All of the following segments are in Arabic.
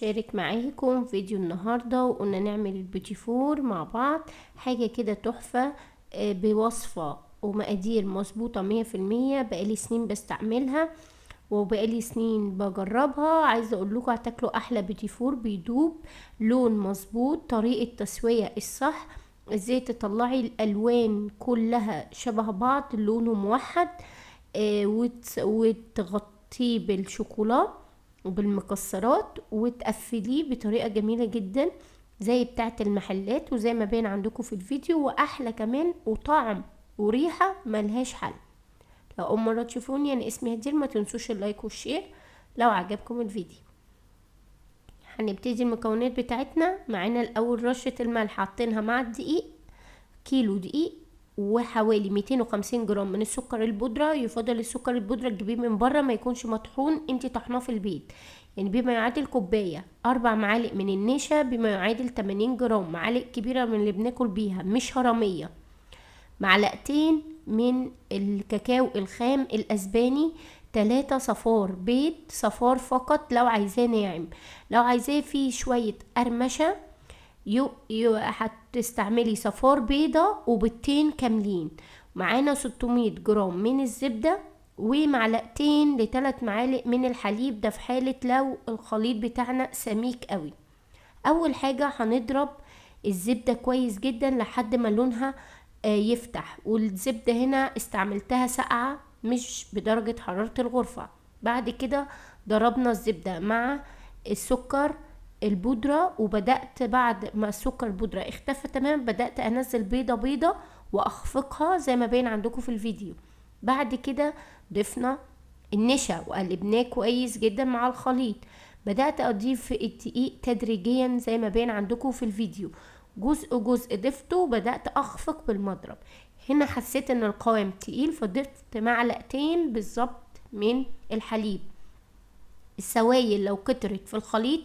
شارك معاكم فيديو النهاردة وقلنا نعمل البيتي فور مع بعض. حاجة كده تحفة، بوصفة ومقادير مظبوطة 100%. بقالي سنين بستعملها وبقالي سنين بجربها. عايزة اقول لكم هتاكلوا احلى بيتي فور، بيدوب، لون مظبوط، طريقة تسوية الصح، ازاي تطلعي الالوان كلها شبه بعض، لونه موحد، وتغطيه بالشوكولا وبالمكسرات وتقفليه بطريقة جميلة جدا زي بتاعة المحلات وزي ما باين عندكم في الفيديو، واحلى كمان، وطعم وريحة ملهاش حل. لو اول مرة تشوفوني، انا اسمي هدير، ما تنسوش اللايك والشير لو عجبكم الفيديو. هنبتدي المكونات بتاعتنا. معانا الاول رشة الملح حاطينها مع الدقيق، كيلو دقيق، وحوالي 250 جرام من السكر البودرة. يفضل السكر البودرة تجيبيه من بره، ما يكونش مطحون، انت طحناه في البيت، يعني بما يعادل كوباية. 4 معالق من النشا بما يعادل 80 جرام، معالق كبيرة من اللي بناكل بيها مش هرمية. معلقتين من الكاكاو الخام الاسباني، 3 صفار بيض، صفار فقط لو عايزاه ناعم. لو عايزاه فيه شوية قرمشة هتستعملي صفار بيضة وبيضتين كاملين. معانا 600 جرام من الزبدة، ومعلقتين ل3 معالق من الحليب، ده في حالة لو الخليط بتاعنا سميك قوي. اول حاجة هنضرب الزبدة كويس جدا لحد ما لونها يفتح، والزبدة هنا استعملتها ساقعة مش بدرجة حرارة الغرفة. بعد كده ضربنا الزبدة مع السكر البودرة، وبدأت بعد ما السكر البودرة اختفى تمام بدأت انزل بيضة بيضة واخفقها زي ما باين عندكم في الفيديو. بعد كده ضفنا النشا وقلبناه كويس جدا مع الخليط. بدأت اضيف الدقيق تدريجيا زي ما باين عندكم في الفيديو، جزء جزء ضفته وبدأت اخفق بالمضرب. هنا حسيت ان القوام تقيل فضفت معلقتين بالظبط من الحليب. السوائل لو كترت في الخليط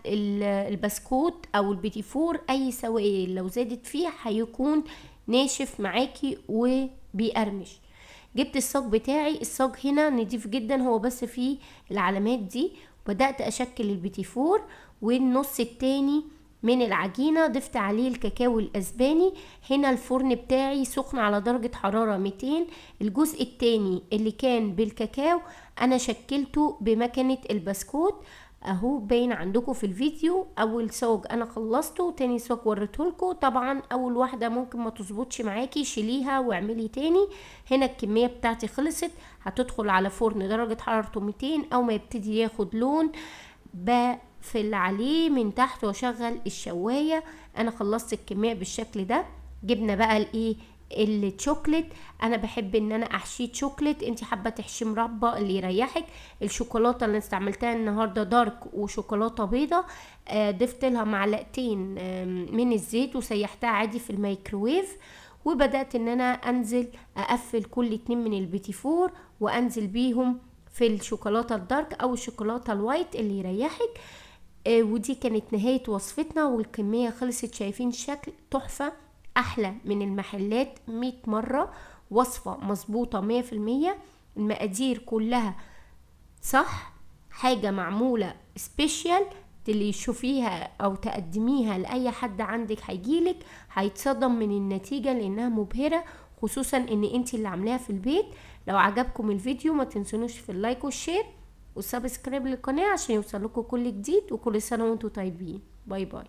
البسكوت او البيتي فور، اي سوائل لو زادت فيه هيكون ناشف معاكي وبيقرمش. جبت الصاج بتاعي، الصاج هنا نضيف جدا، هو بس فيه العلامات دي. بدأت اشكل البيتي فور، والنص التاني من العجينة ضفت عليه الكاكاو الاسباني. هنا الفرن بتاعي سخن على درجة حرارة 200. الجزء التاني اللي كان بالكاكاو انا شكلته بمكنة البسكوت، اهو باين عندكم في الفيديو. اول صاج انا خلصته، تاني صاج وريتهولكوا. طبعا اول واحدة ممكن ما تظبطش معاكي، شيليها واعملي تاني. هنا الكمية بتاعتي خلصت، هتدخل على فرن درجة حرارته 200. او ما يبتدي ياخد لون بقفل عليه من تحت واشغل الشواية. انا خلصت الكمية بالشكل ده. جبنا بقى الايه، الشوكليت. انا بحب ان انا احشيه شوكليت، انت حابه تحشي مربى اللي يريحك. الشوكولاته اللي استعملتها النهارده دارك وشوكولاته بيضه. ضفت لها معلقتين من الزيت وسيحتها عادي في الميكروويف. وبدات ان انا انزل اقفل كل 2 من البيتي فور وانزل بيهم في الشوكولاته الدارك او الشوكولاته الوايت اللي يريحك. ودي كانت نهاية وصفتنا، والكمية خلصت. شايفين الشكل تحفة، احلى من المحلات 100 مرة. وصفة مظبوطة 100%، المقادير كلها صح، حاجة معمولة سبيشال. اللي يشوفيها او تقدميها لاي حد عندك هيجيلك هيتصدم من النتيجة لانها مبهرة، خصوصا ان انتي اللي عاملاها في البيت. لو عجبكم الفيديو ما تنسونوش في اللايك والشير والسبسكرايب للقناة عشان يوصلكوا كل جديد. وكل سنة وانتم طيبين. باي باي.